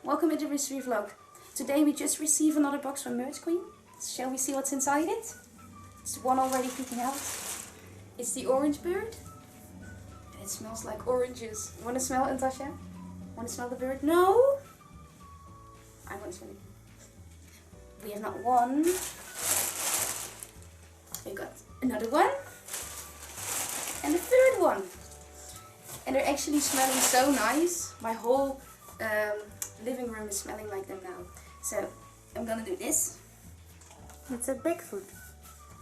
welcome to the mystery vlog. Today we just received another box from Merch Queen. Shall we see what's inside it? It's one already peeking out. It's the orange bird. And it smells like oranges. You want to smell it, Natasha? Want to smell the bird? No? I want to smell it. We have not one. We got another one. And the third one. And they're actually smelling so nice. My whole living room is smelling like them now. So I'm gonna do this. It's a Bigfoot.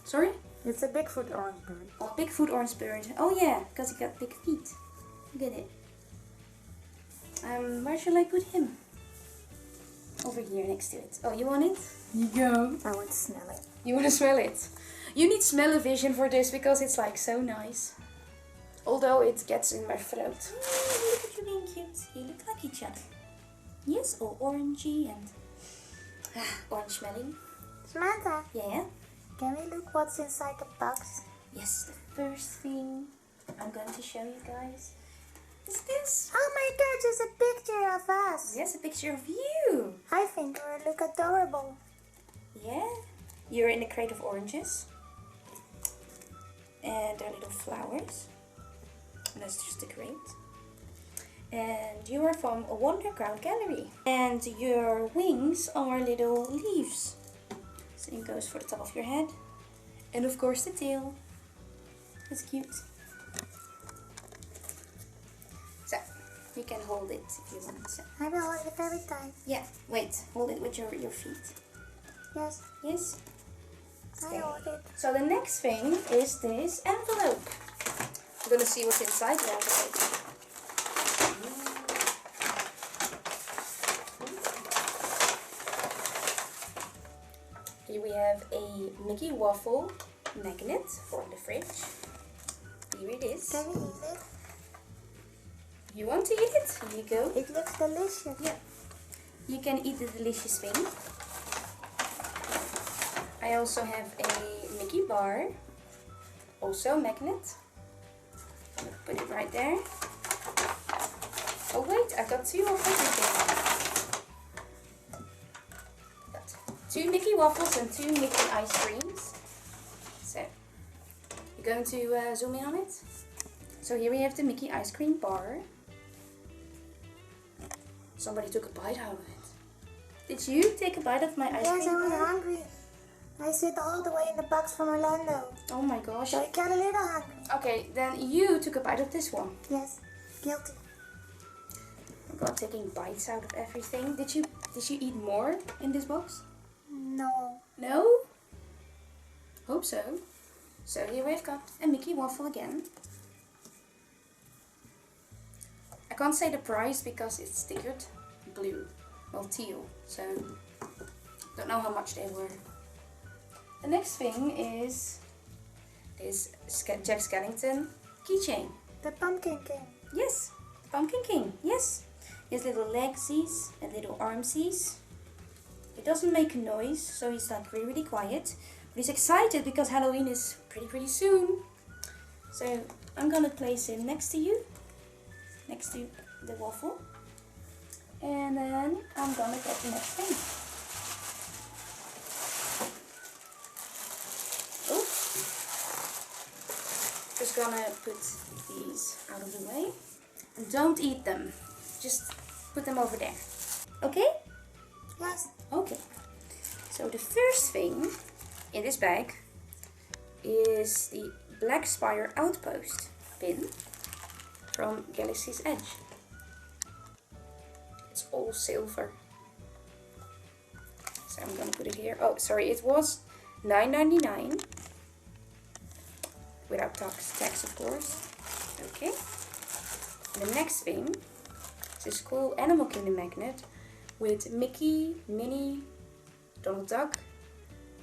Sorry? It's a Bigfoot orange bird. Oh, Bigfoot orange bird. Oh yeah, because he got big feet. Look at it. Where shall I put him? Over here next to it. Oh, you want it? You go. I want to smell it. You want to smell it? You need smell-o-vision for this because it's like so nice. Although it gets in my throat. Oh, look at you being cute. You look like each other. Yes, all orangey and orange smelling. Samantha, Yeah? can we look what's inside the box? Yes, the first thing I'm going to show you guys is this. Oh my god, there's a picture of us. Yes, a picture of you. I think we look adorable. Yeah? You're in a crate of oranges. And they're little flowers. And that's just a crate. And you are from a Wonderground gallery. And your wings are little leaves. Same goes for the top of your head. And of course the tail. That's cute. So, you can hold it if you want. So. I will hold it very tight. Yeah, wait. Hold it with your feet. Yes, Yes? I hold it. So the next thing is this envelope. I'm gonna see what's inside the envelope. Here we have a Mickey waffle magnet for the fridge. Here it is. Can we eat it? You want to eat it? Here you go. It looks delicious. Yeah. You can eat the delicious thing. I also have a Mickey bar. Also a magnet. Put it right there. Oh wait, I've got two of everything. Got 2 Mickey waffles and 2 Mickey ice creams. So, you're going to zoom in on it? So here we have the Mickey ice cream bar. Somebody took a bite out of it. Did you take a bite of my ice cream? Yes, I was bar? hungry. I sit all the way in the box from Orlando. Oh my gosh. So I got a little hungry. Okay, then you took a bite of this one. Yes, guilty. Oh god, taking bites out of everything. Did you eat more in this box? No. No? Hope so. So here we've got a Mickey waffle again. I can't say the price because it's stickered blue, well teal, so don't know how much they were. The next thing is this Jack Skellington keychain. The Pumpkin King. Yes, the Pumpkin King, yes. He has little legsies and little armsies. He doesn't make a noise, so he's like really quiet. But he's excited because Halloween is pretty soon. So I'm gonna place him next to you, next to the waffle. And then I'm gonna get the next thing. Just gonna put these out of the way and don't eat them, just put them over there. Okay? Yes. Okay. So the first thing in this bag is the Black Spire Outpost pin from Galaxy's Edge. It's all silver. So I'm gonna put it here. Oh, sorry, it was $9.99. Without tax, of course. Okay. And the next thing is this cool Animal Kingdom magnet with Mickey, Minnie, Donald Duck,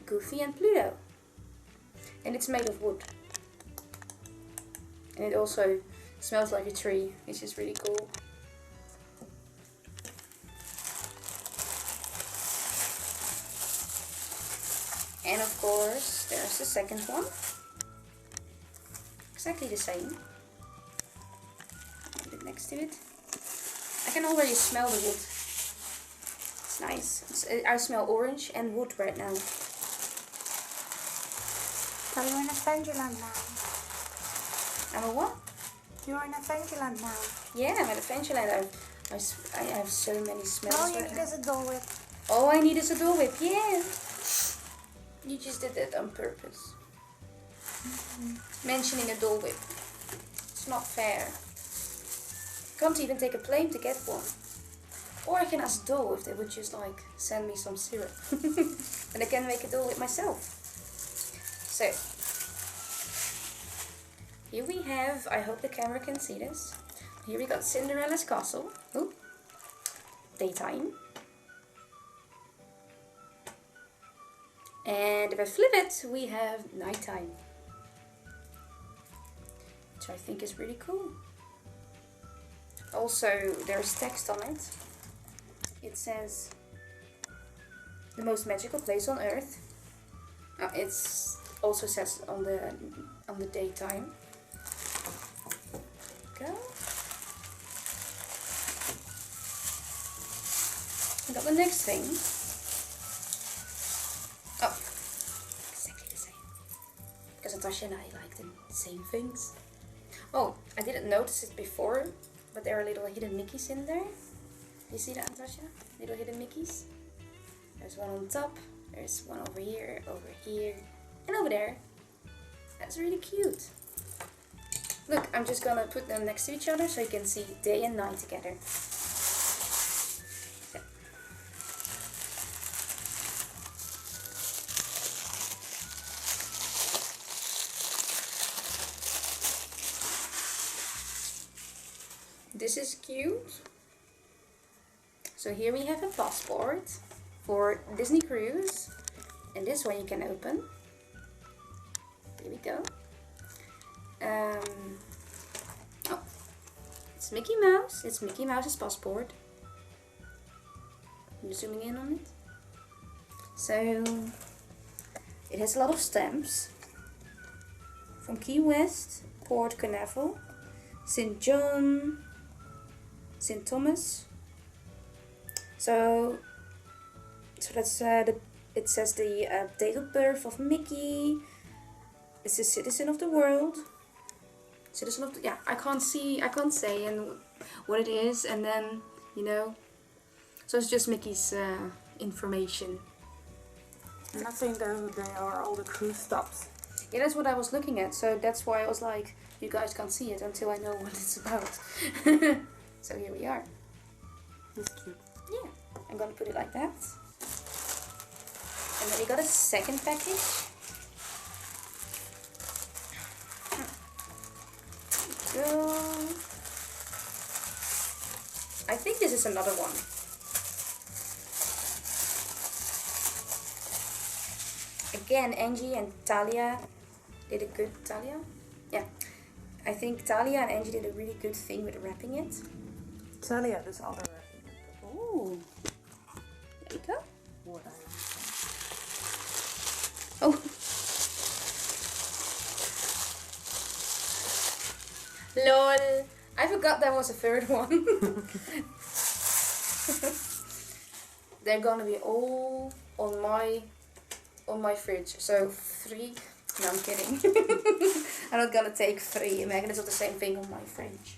Goofy and Pluto. And it's made of wood. And it also smells like a tree, which is really cool. And of course, there's the second one. Exactly the same. Put it next to it. I can already smell the wood. Nice. I smell orange and wood right now. So you're in Adventureland now. I'm a what? You're in Adventureland now. Yeah, I'm at Adventureland. I have so many smells. All you right need now. is a Dole Whip. All I need is a Dole Whip. Yeah. You just did that on purpose. Mentioning a Dole Whip. It's not fair. Can't even take a plane to get one. Or I can ask Dole if they would just like send me some syrup. And I can make a Dole Whip myself. So, here we have, I hope the camera can see this. Here we got Cinderella's castle. Ooh. Daytime. And if I flip it, we have nighttime. Which I think is really cool. Also, there's text on it. It says, the most magical place on earth. It's also says on the daytime. Go. I got the next thing. Oh, exactly the same. Because Natasha and I like the same things. Oh, I didn't notice it before, but there are little hidden Mickeys in there. You see that, Natasha? Little hidden Mickeys. There's one on top. There's one over here, and over there. That's really cute. Look, I'm just gonna put them next to each other so you can see day and night together. So. This is cute. So here we have a passport for Disney Cruise, and this one you can open. Here we go. Oh, it's Mickey Mouse. It's Mickey Mouse's passport. I'm zooming in on it. So it has a lot of stamps from Key West, Port Canaveral, St. John, St. Thomas. So that's it says the date of birth of Mickey. It's a citizen of the world. Citizen of the, yeah, I can't say and what it is, and then, you know, so it's just Mickey's information. And I think they are all the cruise stops. Yeah, that's what I was looking at, so that's why I was like, you guys can't see it until I know what it's about. So here we are. It's cute. Yeah, I'm gonna put it like that. And then we got a second package. Go. I think this is another one. Again, Angie and Talia did a good, Talia? Yeah. I think Talia and Angie did a really good thing with wrapping it. Talia does all the wrapping. Oh. There you go. What Oh. Lol. I forgot there was a third one. They're gonna be all on my fridge. So 3. No, I'm kidding. I'm not gonna take 3 magnets of the same thing on my fridge.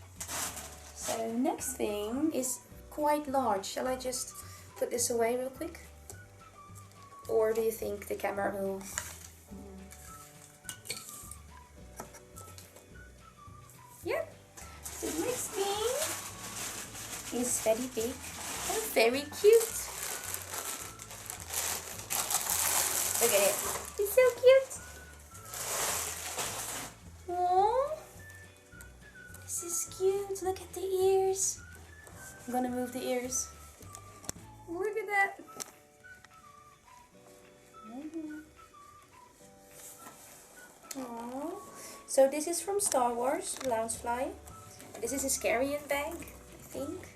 So next thing is quite large. Shall I just put this away real quick? Or do you think the camera will? Yeah. So the next thing is very big and very cute. Look at it. It's so cute. Aww. This is cute. Look at the ears. I'm gonna move the ears. Look at that. Aww. So this is from Star Wars, Loungefly. This is a Scarian bag, I think.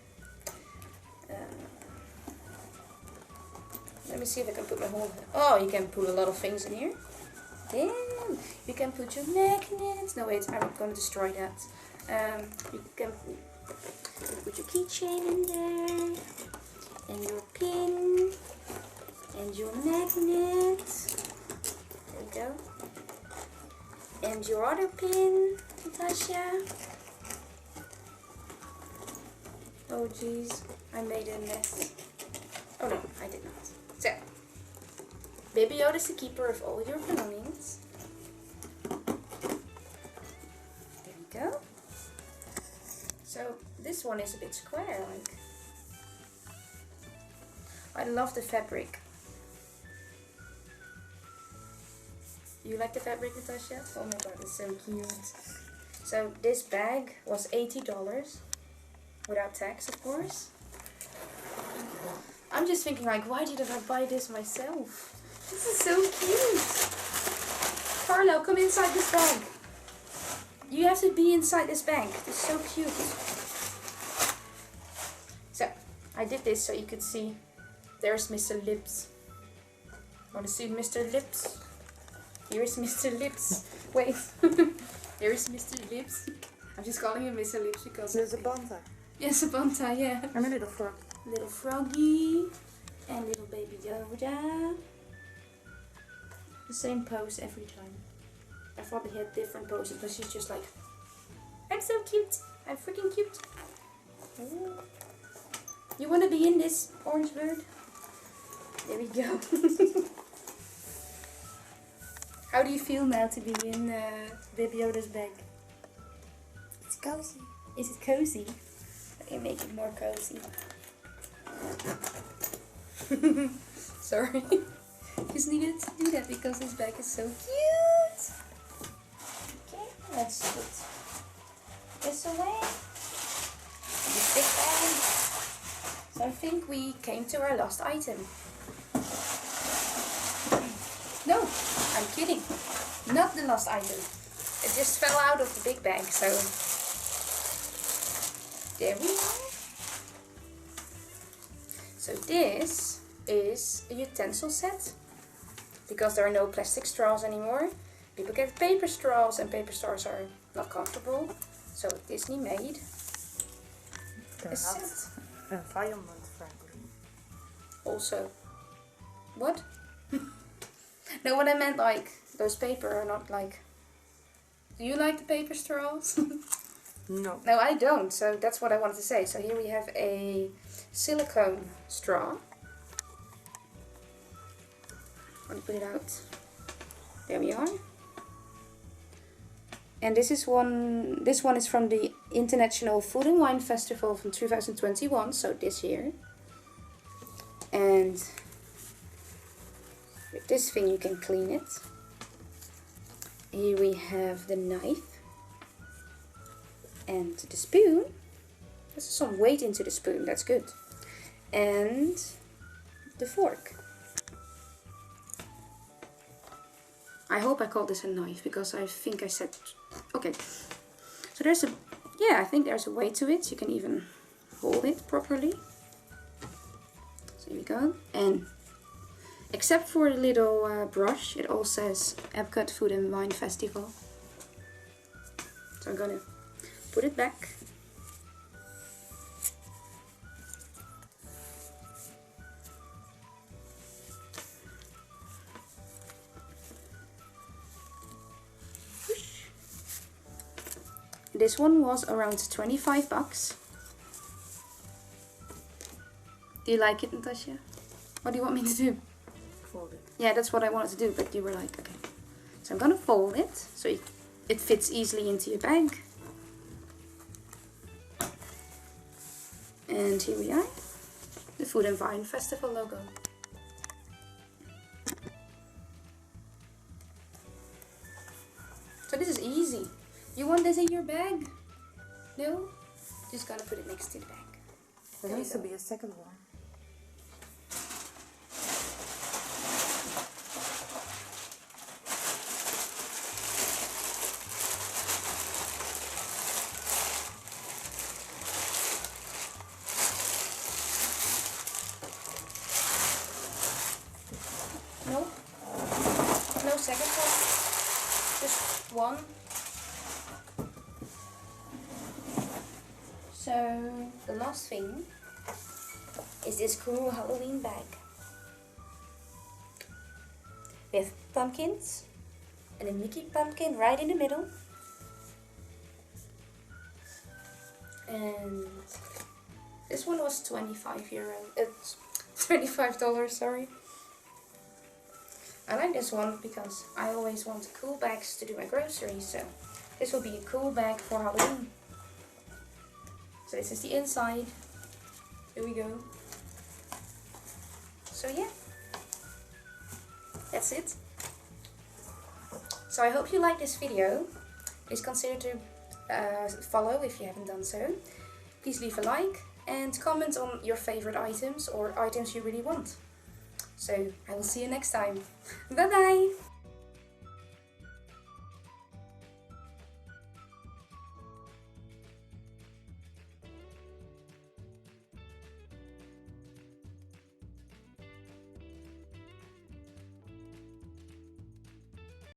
Let me see if I can put my whole... Oh, you can put a lot of things in here. Damn! You can put your magnets. No, wait, I'm not going to destroy that. You can put your keychain in there. And your pin. And your other pin, Natasha. Oh jeez, I made a mess. Oh no, I did not. So, Baby Yoda is the keeper of all your belongings. There we go. So, this one is a bit square, like. I love the fabric. You like the fabric, Natasha? Oh my god, it's so cute. So this bag was $80, without tax of course. I'm just thinking like, why didn't I buy this myself? This is so cute. Carlo, come inside this bag. You have to be inside this bag. It's so cute. So, I did this so you could see. There's Mr. Lips. Want to see Mr. Lips? Here is Mr. Lips. Wait. Here is Mr. Lips. I'm just calling him Mr. Lips because... There's a banta. Yes, a banta, yeah. And a little frog. Little froggy. And little baby Yoda. The same pose every time. I thought he had different poses, but she's just like... I'm so cute. I'm freaking cute. Ooh. You want to be in this orange bird? There we go. How do you feel now to be in Baby Yoda's bag? It's cozy. Is it cozy? Let me make it more cozy. Sorry. Just needed to do that because this bag is so cute. Okay, let's put this away. This big bag. So I think we came to our last item. No, I'm kidding. Not the last item. It just fell out of the big bag, so there we are. So this is a utensil set. Because there are no plastic straws anymore. People get paper straws and paper straws are not comfortable. So Disney made They're a set. not environment friendly. Also, what? No, what I meant, like, those paper are not like... Do you like the paper straws? No. No, I don't, so that's what I wanted to say. So here we have a silicone straw. I'm gonna put it out. There we are. And this one is from the International Food and Wine Festival from 2021, so this year. And with this thing you can clean it. Here we have the knife and the spoon. There's some weight into the spoon, that's good. And the fork. I hope I called this a knife because I think I said... Okay, so there's a... Yeah, I think there's a weight to it. You can even hold it properly. So here we go. And except for the little brush, it all says Epcot Food and Wine Festival. So I'm gonna put it back. This one was around 25 bucks. Do you like it, Natasha? What do you want me to do? Fold it. Yeah, that's what I wanted to do, but you were like, okay. So I'm gonna fold it so it fits easily into your bag. And here we are, the Food and Wine Festival logo. So this is easy. You want this in your bag? No? Just gotta put it next to the bag. There needs to be a second one. No? No second one? Just one? So, the last thing is this cool Halloween bag with pumpkins and a Mickey pumpkin right in the middle. And this one was $25, sorry. I like this one because I always want cool bags to do my groceries, so this will be a cool bag for Halloween. So this is the inside. Here we go. So yeah, that's it. So I hope you like this video. Please consider to follow if you haven't done so. Please leave a like and comment on your favorite items or items you really want. So I will see you next time. Bye bye!